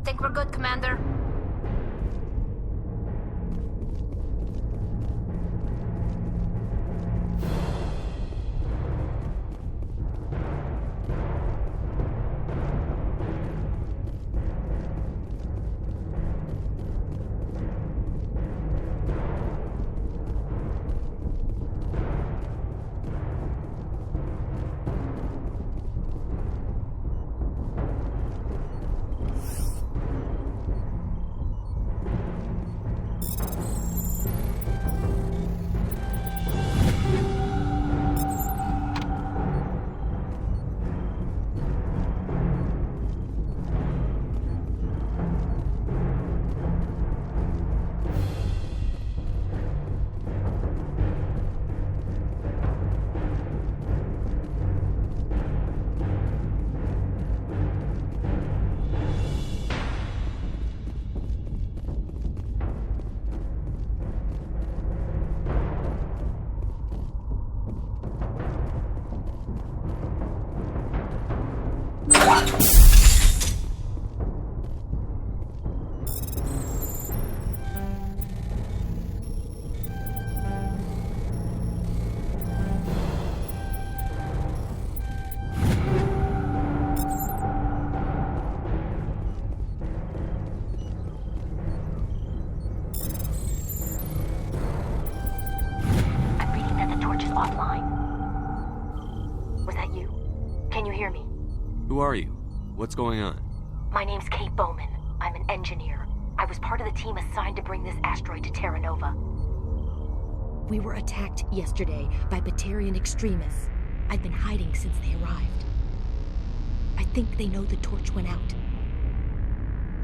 Think we're good, Commander? Who are you? What's going on? My name's Kate Bowman. I'm an engineer. I was part of the team assigned to bring this asteroid to Terra Nova. We were attacked yesterday by Batarian extremists. I've been hiding since they arrived. I think they know the torch went out.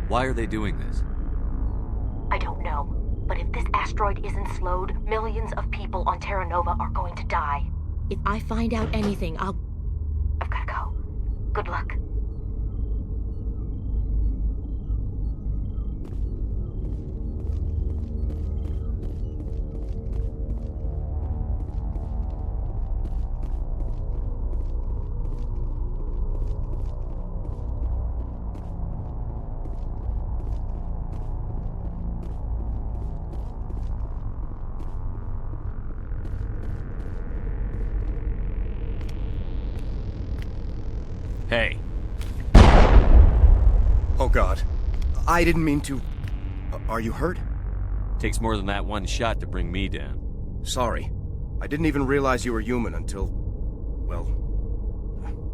Why are they doing this? I don't know. But if this asteroid isn't slowed, millions of people on Terra Nova are going to die. If I find out anything, I've gotta go. Good luck. Hey. Oh God. I didn't mean to... Are you hurt? Takes more than that one shot to bring me down. Sorry. I didn't even realize you were human until... Well...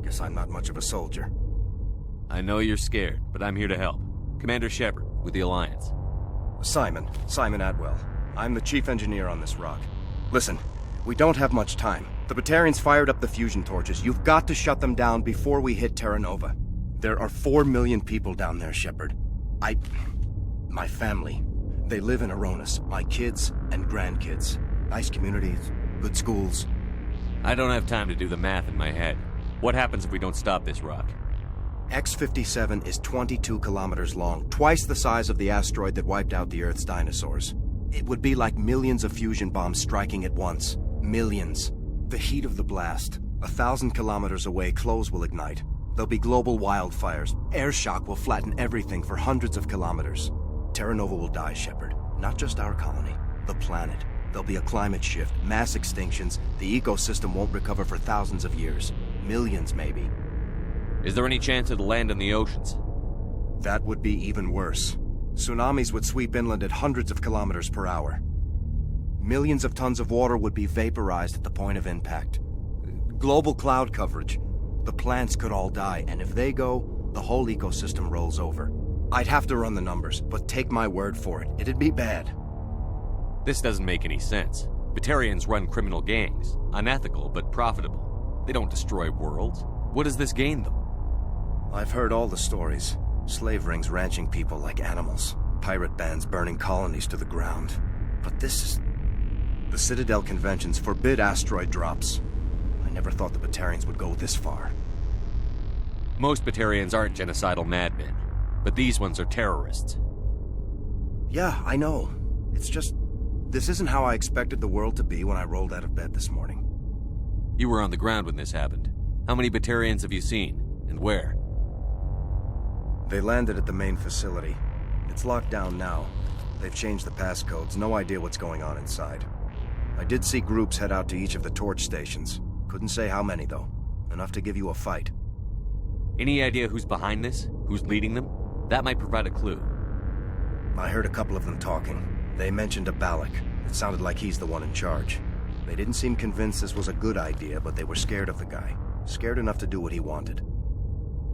Guess I'm not much of a soldier. I know you're scared, but I'm here to help. Commander Shepard, with the Alliance. Simon Atwell. I'm the chief engineer on this rock. Listen, we don't have much time. The Batarians fired up the fusion torches. You've got to shut them down before we hit Terra Nova. There are 4 million people down there, Shepard. My family, they live in Aronis. My kids and grandkids. Nice communities, good schools. I don't have time to do the math in my head. What happens if we don't stop this rock? X-57 is 22 kilometers long, twice the size of the asteroid that wiped out the Earth's dinosaurs. It would be like millions of fusion bombs striking at once. Millions. The heat of the blast. 1,000 kilometers away, clothes will ignite. There'll be global wildfires. Air shock will flatten everything for hundreds of kilometers. Terra Nova will die, Shepard. Not just our colony. The planet. There'll be a climate shift, mass extinctions. The ecosystem won't recover for thousands of years. Millions, maybe. Is there any chance it'll land in the oceans? That would be even worse. Tsunamis would sweep inland at hundreds of kilometers per hour. Millions of tons of water would be vaporized at the point of impact. Global cloud coverage. The plants could all die, and if they go, the whole ecosystem rolls over. I'd have to run the numbers, but take my word for it, it'd be bad. This doesn't make any sense. Batarians run criminal gangs. Unethical, but profitable. They don't destroy worlds. What does this gain them? I've heard all the stories. Slave rings ranching people like animals. Pirate bands burning colonies to the ground. But this is... The Citadel conventions forbid asteroid drops. I never thought the Batarians would go this far. Most Batarians aren't genocidal madmen, but these ones are terrorists. Yeah, I know. It's just... This isn't how I expected the world to be when I rolled out of bed this morning. You were on the ground when this happened. How many Batarians have you seen, and where? They landed at the main facility. It's locked down now. They've changed the passcodes, no idea what's going on inside. I did see groups head out to each of the torch stations. Couldn't say how many, though. Enough to give you a fight. Any idea who's behind this? Who's leading them? That might provide a clue. I heard a couple of them talking. They mentioned a Balak. It sounded like he's the one in charge. They didn't seem convinced this was a good idea, but they were scared of the guy. Scared enough to do what he wanted.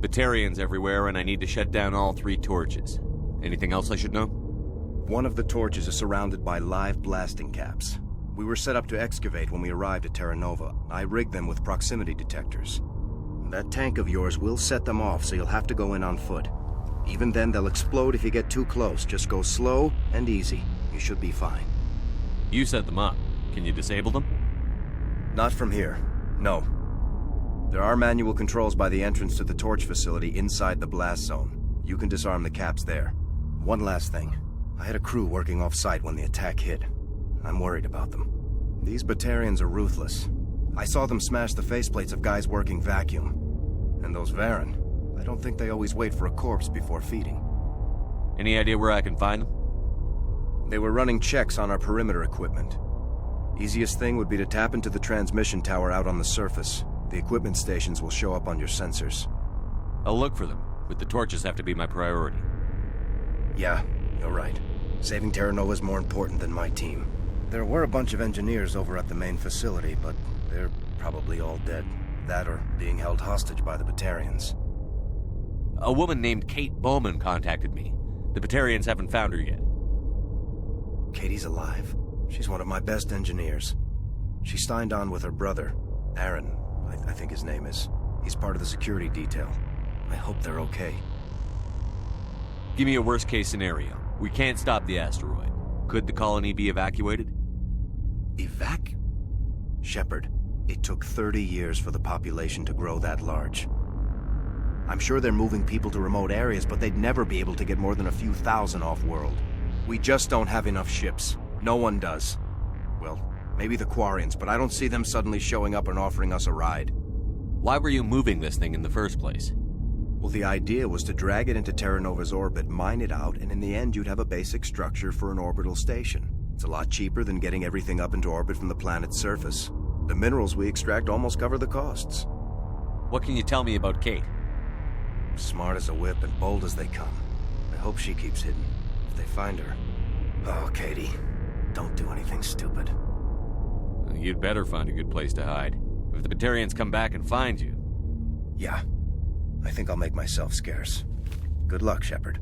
Batarians everywhere, and I need to shut down all 3 torches. Anything else I should know? One of the torches is surrounded by live blasting caps. We were set up to excavate when we arrived at Terra Nova. I rigged them with proximity detectors. That tank of yours will set them off, so you'll have to go in on foot. Even then, they'll explode if you get too close. Just go slow and easy. You should be fine. You set them up. Can you disable them? Not from here. No. There are manual controls by the entrance to the torch facility inside the blast zone. You can disarm the caps there. One last thing. I had a crew working off-site when the attack hit. I'm worried about them. These Batarians are ruthless. I saw them smash the faceplates of guys working vacuum. And those Varen, I don't think they always wait for a corpse before feeding. Any idea where I can find them? They were running checks on our perimeter equipment. Easiest thing would be to tap into the transmission tower out on the surface. The equipment stations will show up on your sensors. I'll look for them, but the torches have to be my priority. Yeah, you're right. Saving Terra Nova is more important than my team. There were a bunch of engineers over at the main facility, but they're probably all dead. That or being held hostage by the Batarians. A woman named Kate Bowman contacted me. The Batarians haven't found her yet. Katie's alive? She's one of my best engineers. She signed on with her brother, Aaron, I think his name is. He's part of the security detail. I hope they're okay. Give me a worst-case scenario. We can't stop the asteroid. Could the colony be evacuated? Shepard, it took 30 years for the population to grow that large. I'm sure they're moving people to remote areas, but they'd never be able to get more than a few thousand off-world. We just don't have enough ships. No one does. Well, maybe the Quarians, but I don't see them suddenly showing up and offering us a ride. Why were you moving this thing in the first place? Well, the idea was to drag it into Terra Nova's orbit, mine it out, and in the end you'd have a basic structure for an orbital station. It's a lot cheaper than getting everything up into orbit from the planet's surface. The minerals we extract almost cover the costs. What can you tell me about Kate? Smart as a whip and bold as they come. I hope she keeps hidden. If they find her... Oh, Katie, don't do anything stupid. You'd better find a good place to hide. If the Batarians come back and find you... Yeah. I think I'll make myself scarce. Good luck, Shepard.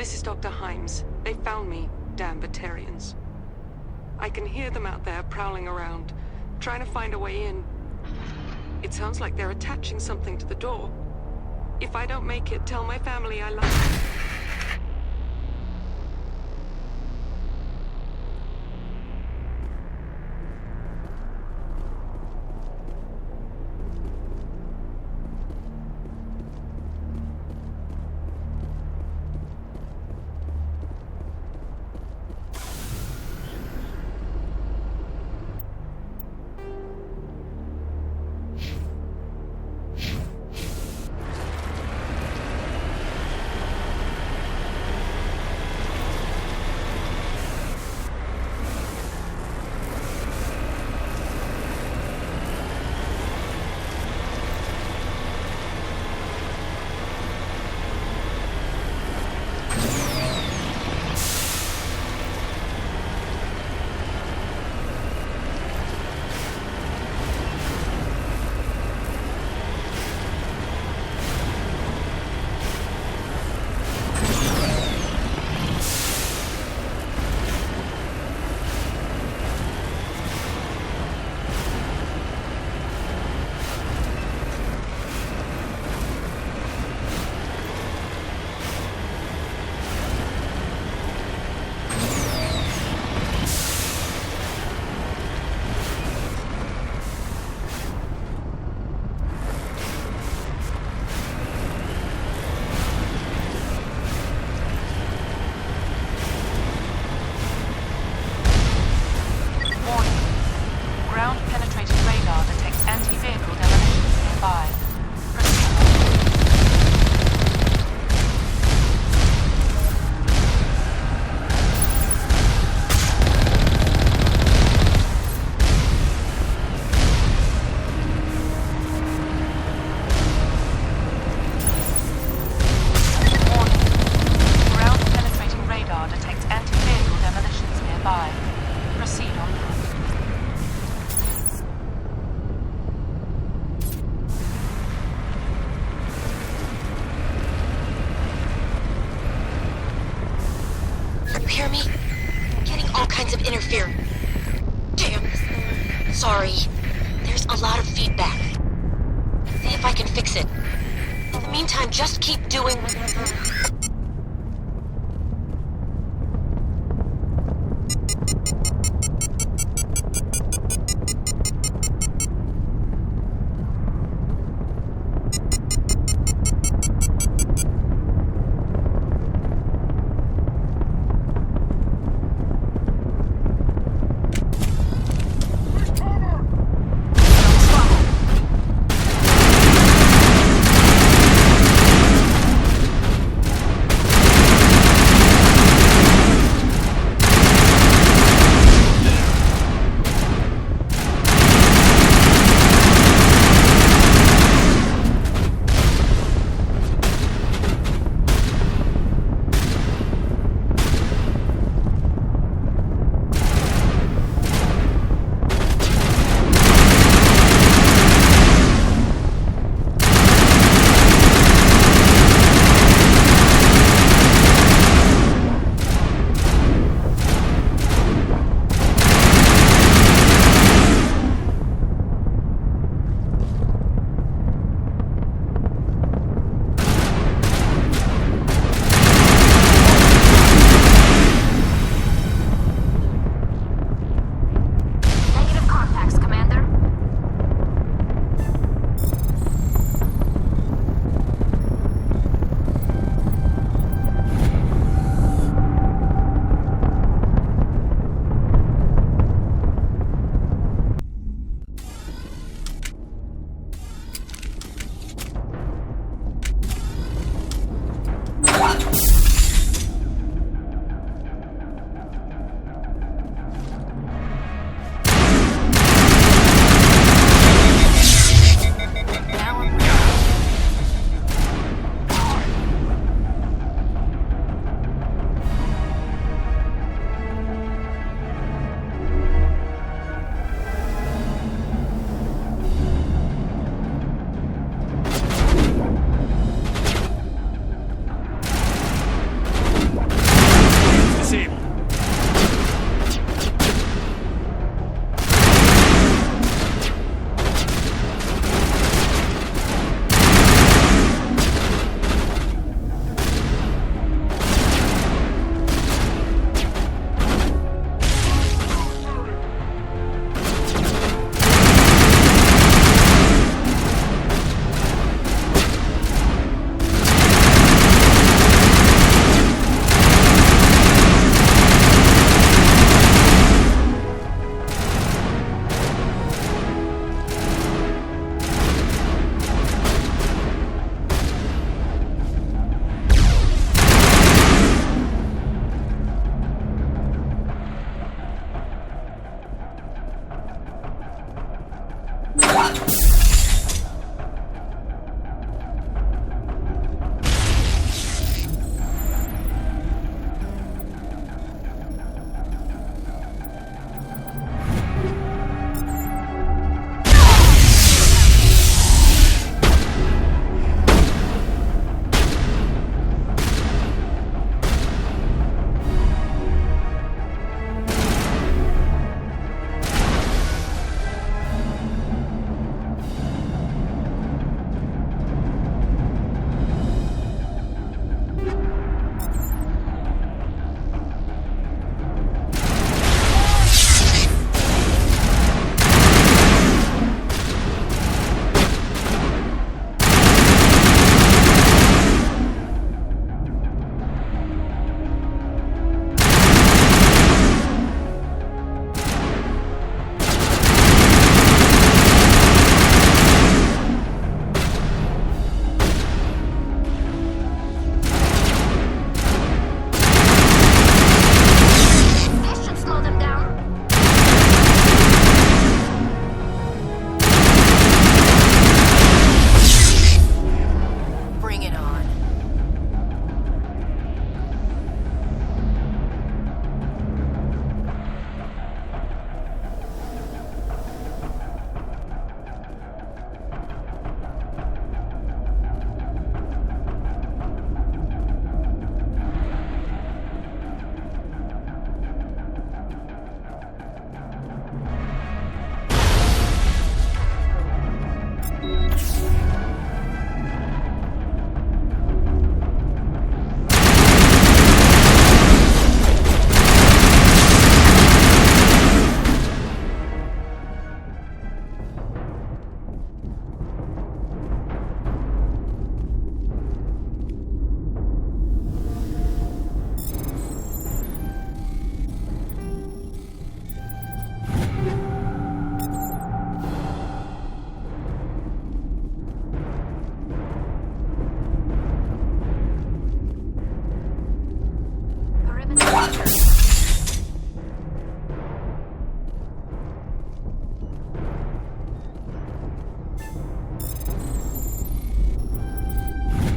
This is Dr. Hymes. They found me, damn Batarians. I can hear them out there prowling around, trying to find a way in. It sounds like they're attaching something to the door. If I don't make it, tell my family I love them. Hear me? Getting all kinds of interference. Damn. Sorry. There's a lot of feedback. See if I can fix it. In the meantime, just keep doing...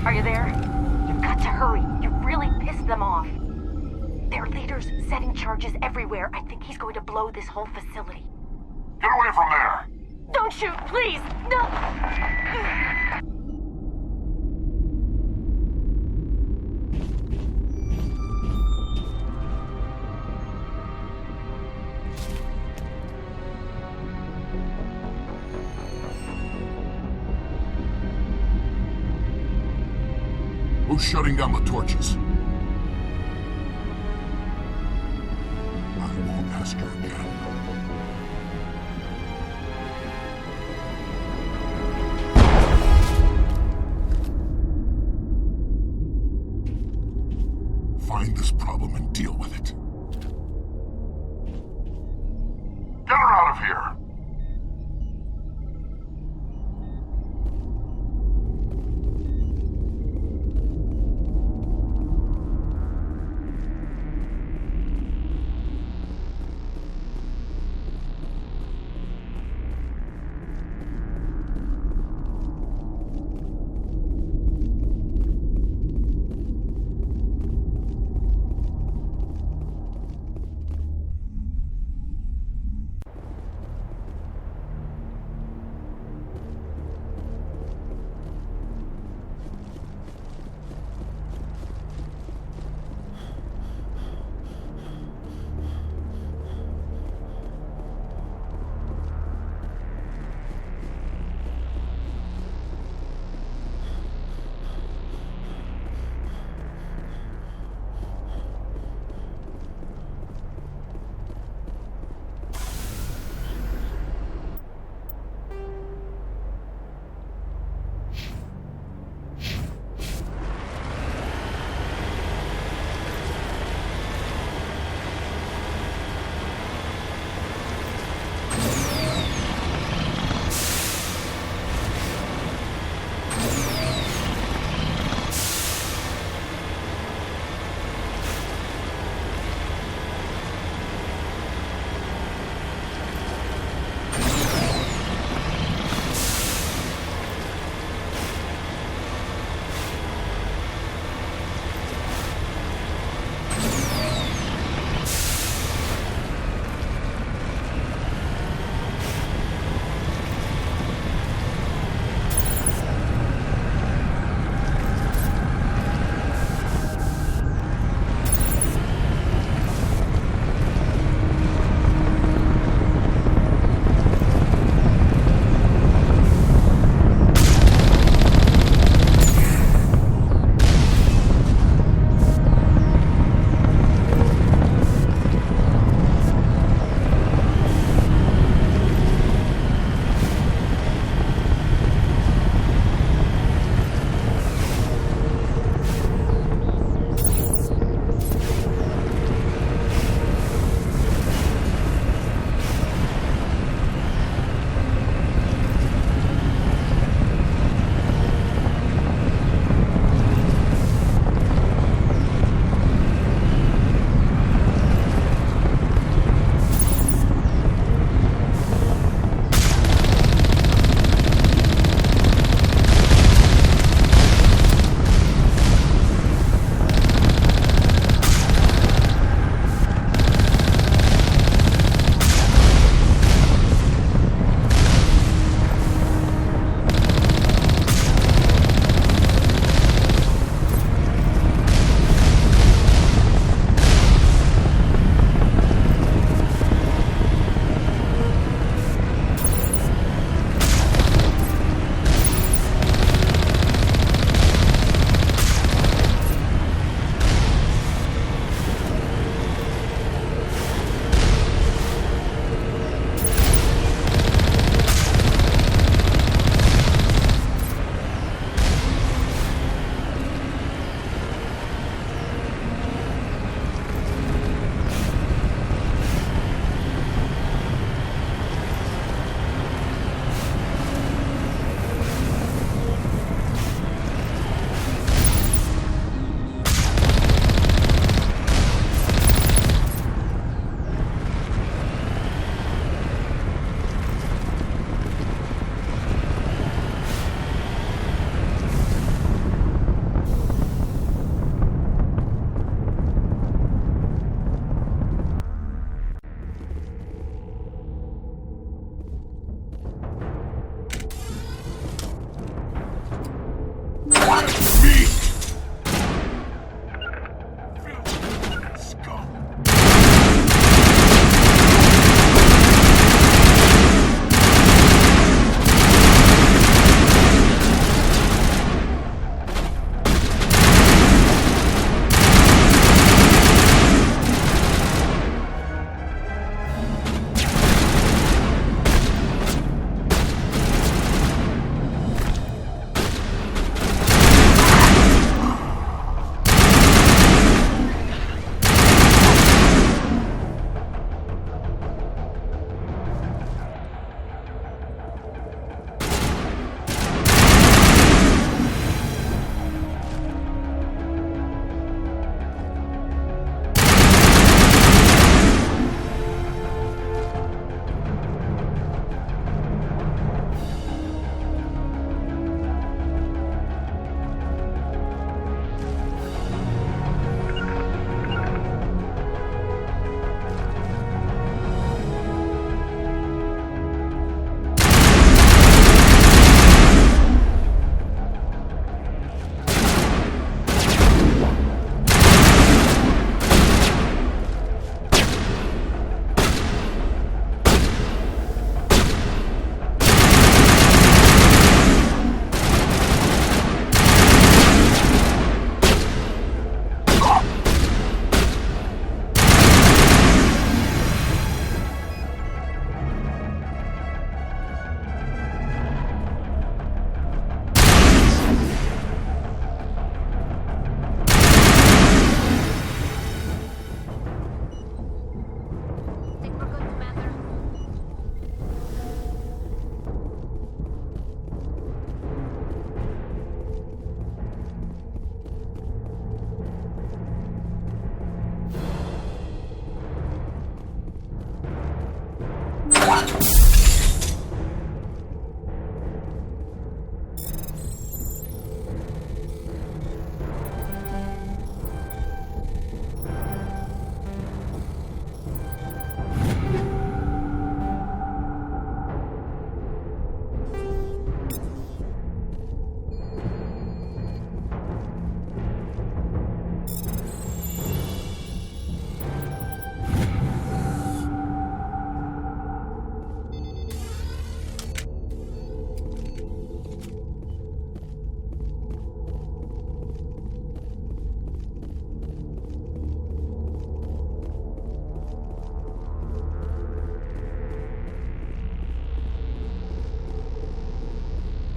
Are you there? You've got to hurry. You've really pissed them off. Their leader's setting charges everywhere. I think he's going to blow this whole facility. Get away from there! Don't shoot, please! No! Who's shutting down the torches? I won't ask you again. Find this problem and deal with it. Get her out of here!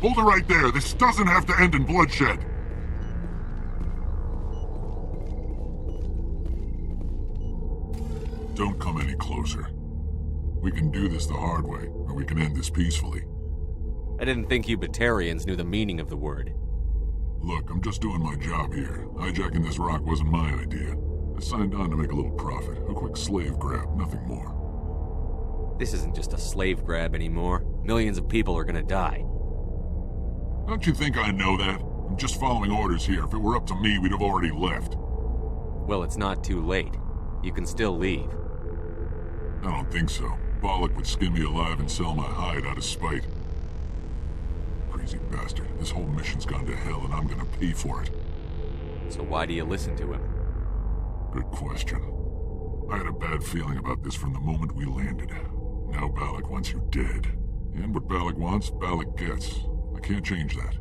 Hold it right there. This doesn't have to end in bloodshed. Don't come any closer. We can do this the hard way, or we can end this peacefully. I didn't think you Batarians knew the meaning of the word. Look, I'm just doing my job here. Hijacking this rock wasn't my idea. I signed on to make a little profit. A quick slave grab, nothing more. This isn't just a slave grab anymore. Millions of people are gonna die. Don't you think I know that? I'm just following orders here. If it were up to me, we'd have already left. Well, it's not too late. You can still leave. I don't think so. Bollock would skin me alive and sell my hide out of spite. Crazy bastard. This whole mission's gone to hell and I'm gonna pay for it. So why do you listen to him? Good question. I had a bad feeling about this from the moment we landed. Now Bollock wants you dead. And what Bollock wants, Bollock gets. I can't change that.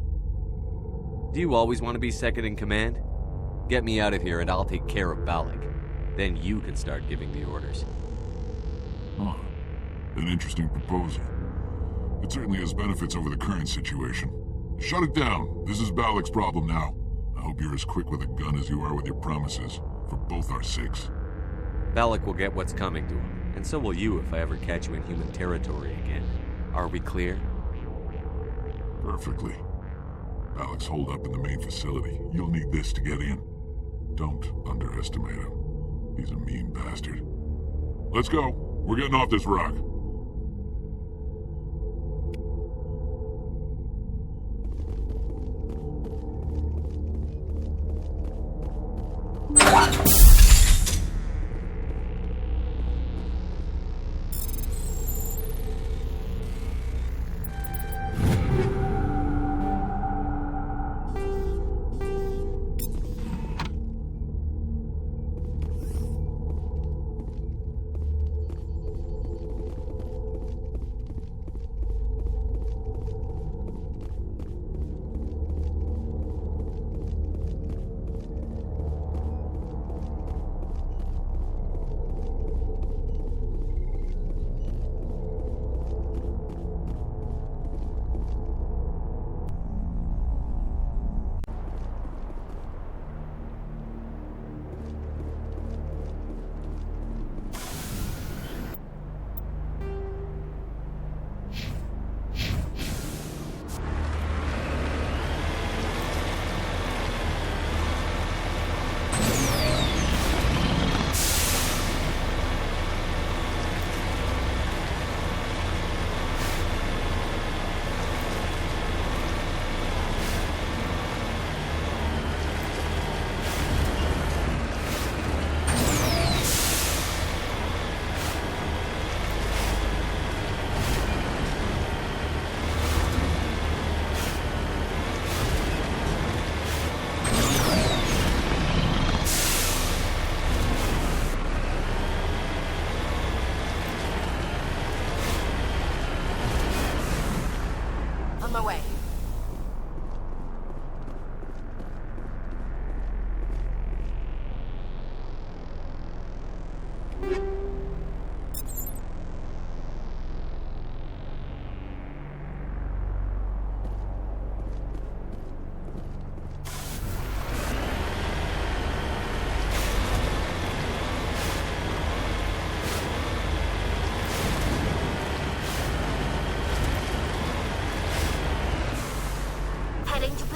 Do you always want to be second in command? Get me out of here and I'll take care of Bollock. Then you can start giving the orders. Huh. An interesting proposal. It certainly has benefits over the current situation. Shut it down. This is Bollock's problem now. I hope you're as quick with a gun as you are with your promises. For both our sakes. Bollock will get what's coming to him, and so will you if I ever catch you in human territory again. Are we clear? Perfectly. Bollock's holed up in the main facility. You'll need this to get in. Don't underestimate him. He's a mean bastard. Let's go. We're getting off this rock.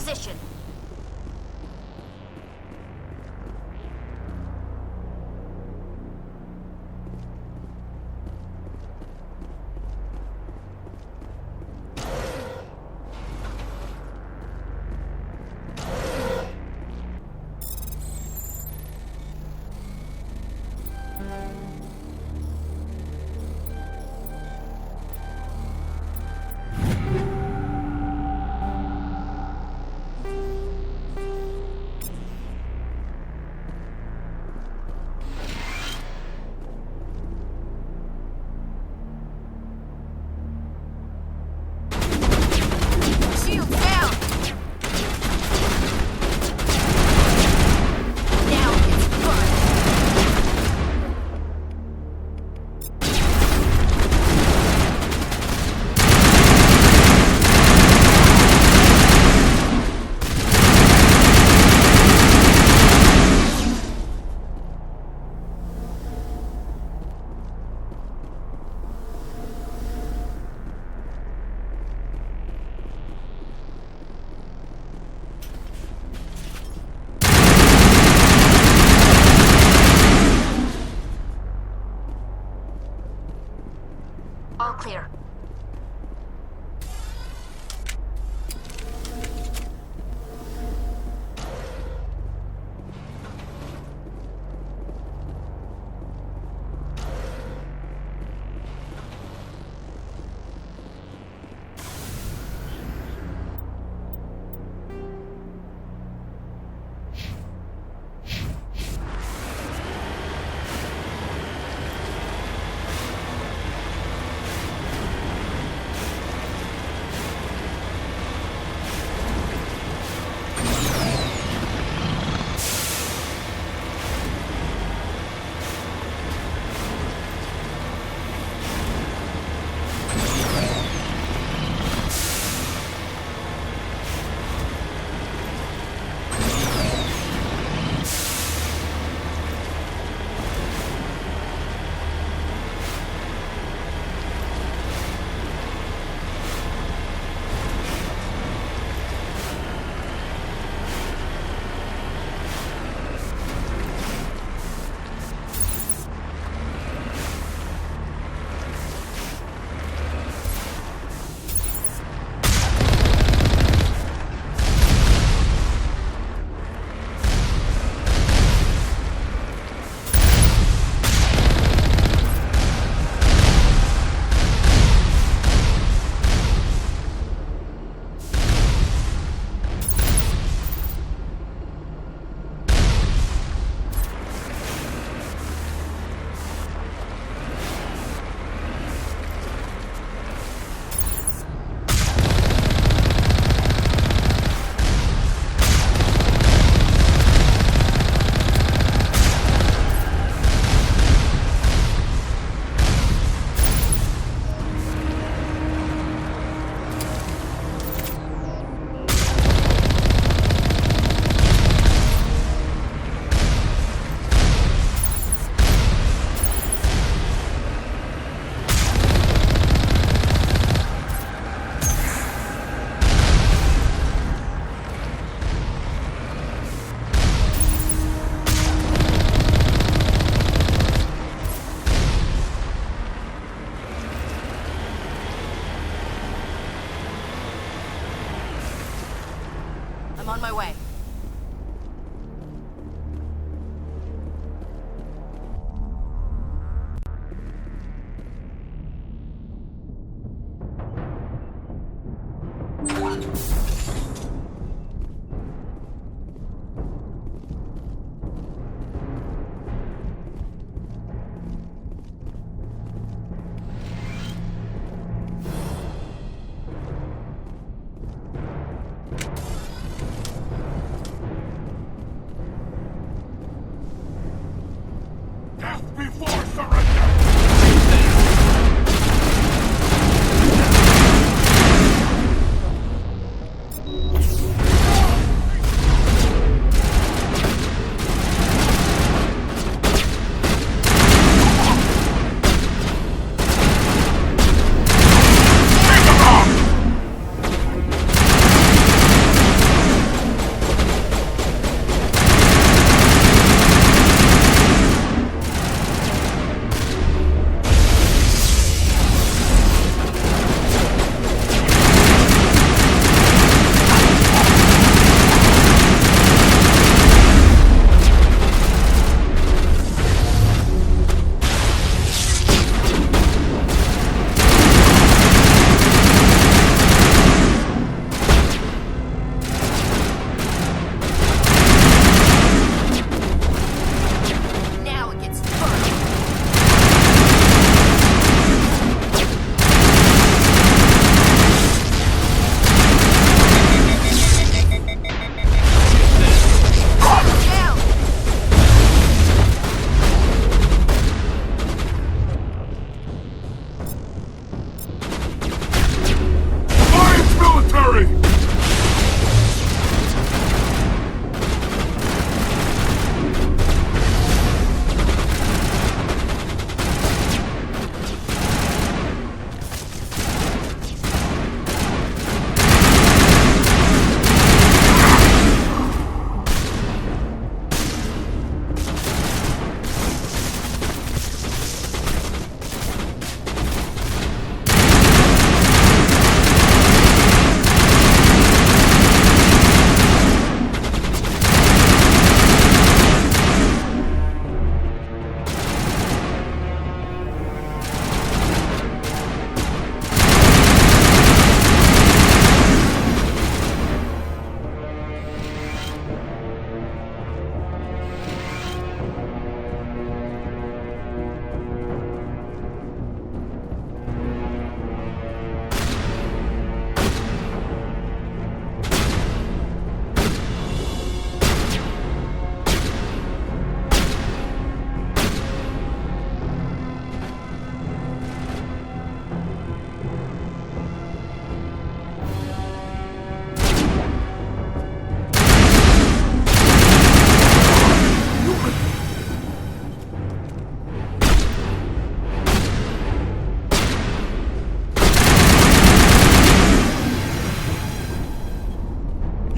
position.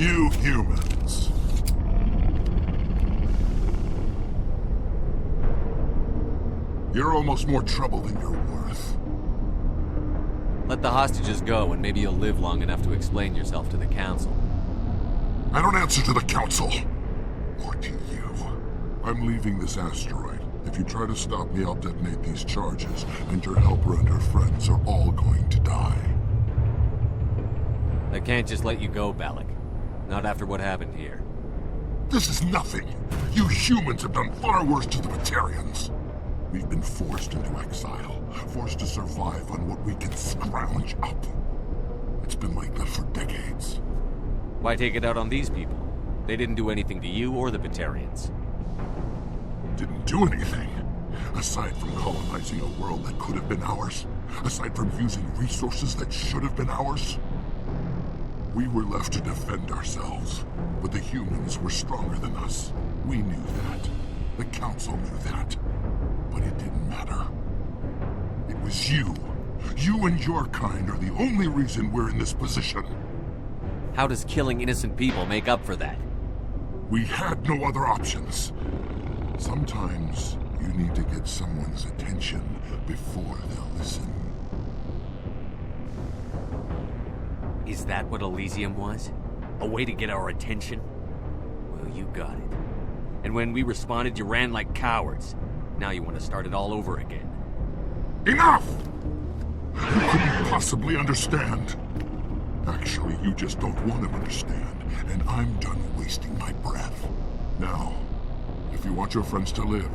You humans. You're almost more trouble than you're worth. Let the hostages go, and maybe you'll live long enough to explain yourself to the Council. I don't answer to the Council. Or to you. I'm leaving this asteroid. If you try to stop me, I'll detonate these charges, and your helper and her friends are all going to die. I can't just let you go, Balak. Not after what happened here. This is nothing. You humans have done far worse to the Batarians. We've been forced into exile, forced to survive on what we can scrounge up. It's been like that for decades. Why take it out on these people? They didn't do anything to you or the Batarians. Didn't do anything. Aside from colonizing a world that could have been ours. Aside from using resources that should have been ours. We were left to defend ourselves. But the humans were stronger than us. We knew that. The Council knew that. But it didn't matter. It was you. You and your kind are the only reason we're in this position. How does killing innocent people make up for that? We had no other options. Sometimes you need to get someone's attention before they'll listen. Is that what Elysium was? A way to get our attention? Well, you got it. And when we responded, you ran like cowards. Now you want to start it all over again. Enough! You couldn't possibly understand. Actually, you just don't want to understand, and I'm done wasting my breath. Now, if you want your friends to live,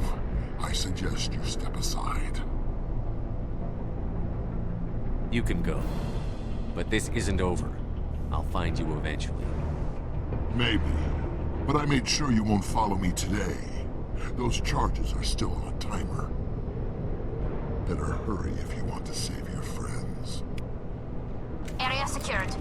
I suggest you step aside. You can go. But this isn't over. I'll find you eventually. Maybe. But I made sure you won't follow me today. Those charges are still on a timer. Better hurry if you want to save your friends. Area secured.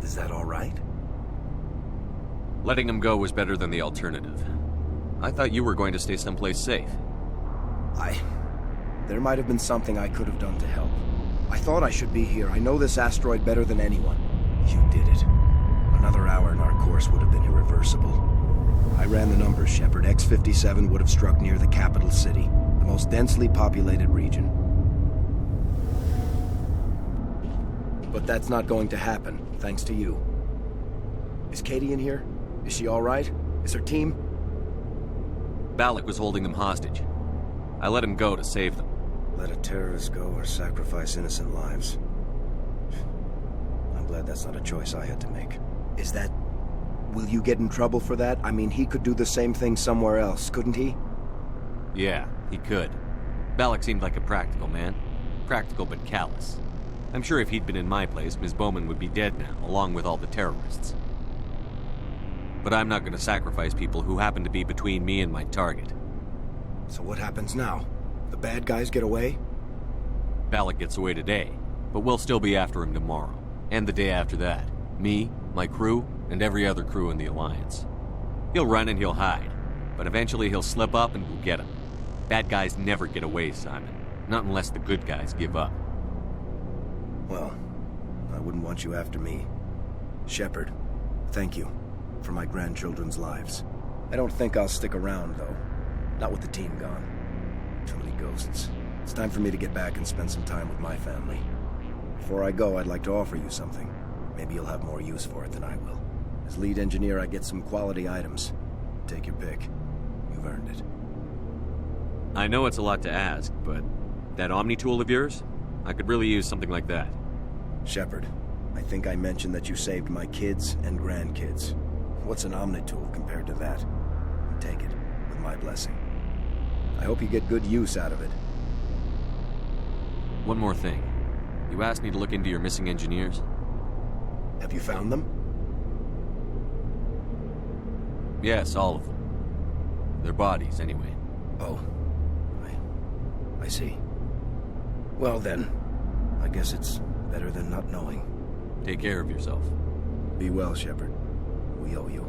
Is that all right? Letting him go was better than the alternative. I thought you were going to stay someplace safe. There might have been something I could have done to help. I thought I should be here. I know this asteroid better than anyone. You did it. Another hour and our course would have been irreversible. I ran the numbers, Shepard. X-57 would have struck near the capital city, the most densely populated region. But that's not going to happen, thanks to you. Is Katie in here? Is she all right? Is her team? Balak was holding them hostage. I let him go to save them. Let a terrorist go or sacrifice innocent lives. I'm glad that's not a choice I had to make. Is that... Will you get in trouble for that? I mean, he could do the same thing somewhere else, couldn't he? Yeah, he could. Balak seemed like a practical man. Practical but callous. I'm sure if he'd been in my place, Ms. Bowman would be dead now, along with all the terrorists. But I'm not going to sacrifice people who happen to be between me and my target. So what happens now? The bad guys get away? Balak gets away today, but we'll still be after him tomorrow, and the day after that. Me, my crew, and every other crew in the Alliance. He'll run and he'll hide, but eventually he'll slip up and we'll get him. Bad guys never get away, Simon. Not unless the good guys give up. Well, I wouldn't want you after me. Shepard, thank you for my grandchildren's lives. I don't think I'll stick around, though. Not with the team gone. Too many ghosts. It's time for me to get back and spend some time with my family. Before I go, I'd like to offer you something. Maybe you'll have more use for it than I will. As lead engineer, I get some quality items. Take your pick. You've earned it. I know it's a lot to ask, but that Omni tool of yours? I could really use something like that. Shepard, I think I mentioned that you saved my kids and grandkids. What's an Omni tool compared to that? Take it, with my blessing. I hope you get good use out of it. One more thing. You asked me to look into your missing engineers? Have you found them? Yes, all of them. Their bodies, anyway. Oh. I see. Well then, I guess it's better than not knowing. Take care of yourself. Be well, Shepard. We owe you.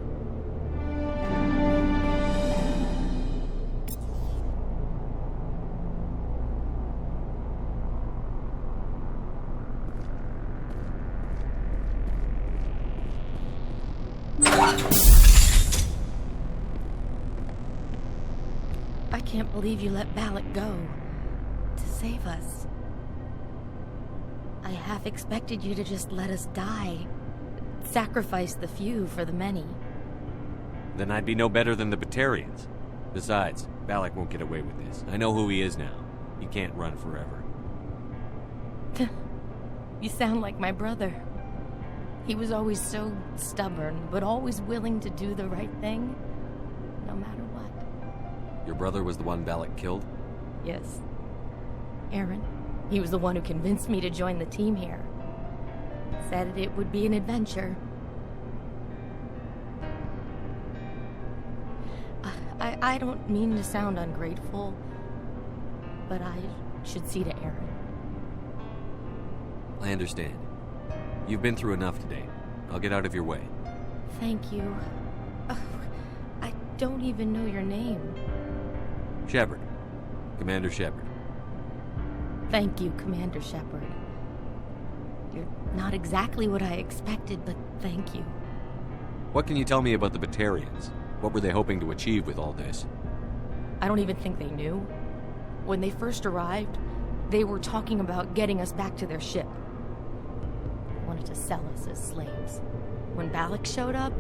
I can't believe you let Balak go. To save us. I half expected you to just let us die. Sacrifice the few for the many. Then I'd be no better than the Batarians. Besides, Balak won't get away with this. I know who he is now. He can't run forever. You sound like my brother. He was always so stubborn, but always willing to do the right thing, no matter what. Your brother was the one Balak killed? Yes. Aaron. He was the one who convinced me to join the team here. Said it would be an adventure. I don't mean to sound ungrateful, but I should see to Aaron. I understand. You've been through enough today. I'll get out of your way. Thank you. I don't even know your name. Shepard. Commander Shepard. Thank you, Commander Shepard. You're not exactly what I expected, but thank you. What can you tell me about the Batarians? What were they hoping to achieve with all this? I don't even think they knew. When they first arrived, they were talking about getting us back to their ship. They wanted to sell us as slaves. When Balak showed up,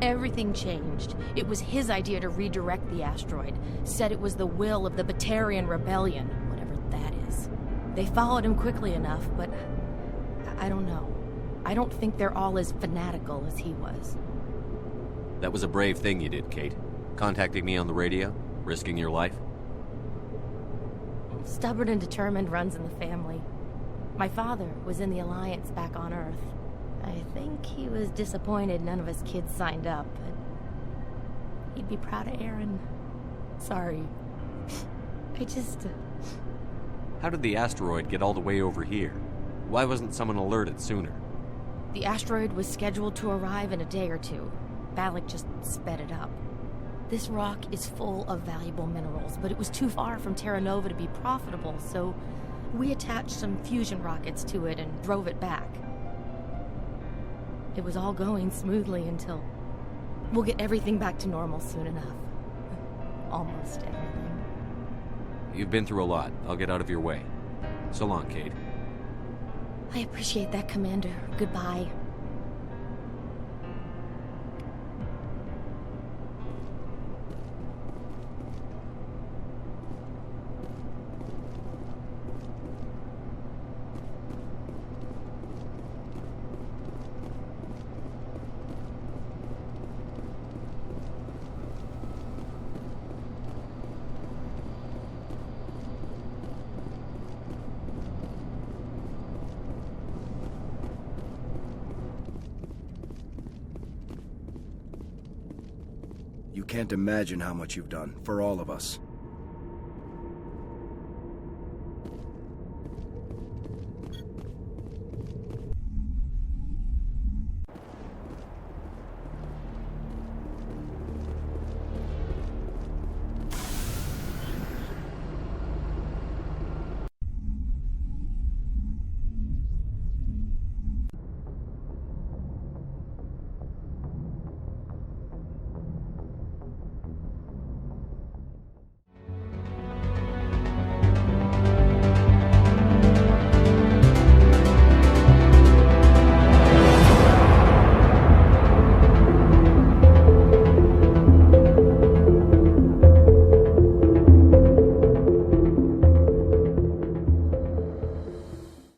everything changed. It was his idea to redirect the asteroid. Said it was the will of the Batarian Rebellion, whatever that is. They followed him quickly enough, but I don't know. I don't think they're all as fanatical as he was. That was a brave thing you did, Kate. Contacting me on the radio, risking your life. Stubborn and determined runs in the family. My father was in the Alliance back on Earth. I think he was disappointed none of us kids signed up, but he'd be proud of Aaron. Sorry. I just... How did the asteroid get all the way over here? Why wasn't someone alerted sooner? The asteroid was scheduled to arrive in a day or two. Balak just sped it up. This rock is full of valuable minerals, but it was too far from Terra Nova to be profitable, so we attached some fusion rockets to it and drove it back. It was all going smoothly until... We'll get everything back to normal soon enough. Almost everything. You've been through a lot. I'll get out of your way. So long, Kate. I appreciate that, Commander. Goodbye. You can't imagine how much you've done, for all of us.